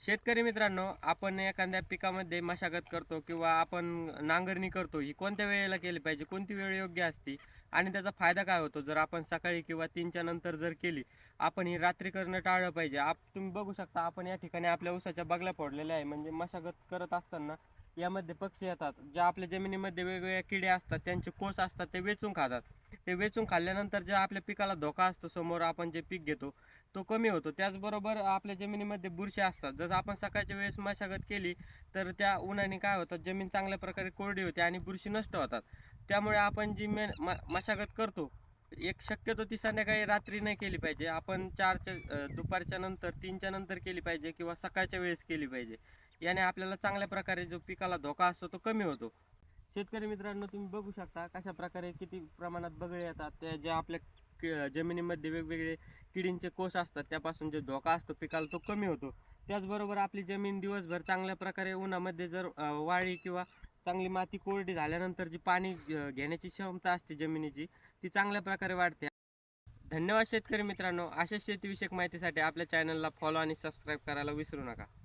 शेतकरी मित्रांनो, आपण एखाद्या पिकामध्ये मशागत करतो किंवा आपण नांगरणी करतो, ही कोणत्या वेळेला केली पाहिजे? कोणती वेळ योग्य असते? आणि त्याचा फायदा काय होतो? जर आपण सकाळी किंवा 3च्या नंतर जर केली, आपण ही रात्री करणं टाळलं पाहिजे. तुम्ही बघू शकता, आपण या ठिकाणी आपल्या ऊसाच्या बगल्या फोडलेल्या आहे. म्हणजे मशागत करत असताना यामध्ये पक्षी येतात. ज्या आपल्या जमिनीमध्ये वेगवेगळ्या किडे असतात, त्यांचे कोष असतात, ते वेचून खातात. ते वेचून खाल्ल्यानंतर जे आपल्या पिकाला धोका असतो, समोर आपण जे पीक घेतो, तो कमी होतो. त्याचबरोबर आपल्या जमिनीमध्ये बुरशी असतात. जर आपण सकाळच्या वेळेस मशागत केली, तर त्या उन्हाने काय होतं, जमीन चांगल्या प्रकारे कोरडी होते आणि बुरशी नष्ट होतात. त्यामुळे आपण जी मशागत करतो, एक शक्यतो ती संध्याकाळी रात्री नाही केली पाहिजे. आपण 4च्या दुपारच्या नंतर 3च्या नंतर केली पाहिजे किंवा सकाळच्या वेळेस केली पाहिजे. याने आपल्याला चांगल्या प्रकारे जो पिकाला धोका असतो तो कमी होतो. शेतकरी मित्रांनो, तुम्ही बघू शकता कशा प्रकारे किती प्रमाणात बगळे येतात. ते जे आपल्या जमिनीमध्ये वेगवेगळे किडींचे कोष असतात, त्यापासून जे धोका असतो पिकाला तो कमी होतो. त्याचबरोबर आपली जमीन दिवसभर चांगल्या प्रकारे उन्हामध्ये जर वाळली किंवा चांगली माती कोरडी झाल्यानंतर जी पाणी घेण्याची क्षमता असते जमिनीची, ती चांगल्या प्रकारे वाढते. धन्यवाद शेतकरी मित्रांनो. अशाच शेतीविषयक माहितीसाठी आपल्या चॅनलला फॉलो आणि सबस्क्राईब करायला विसरू नका.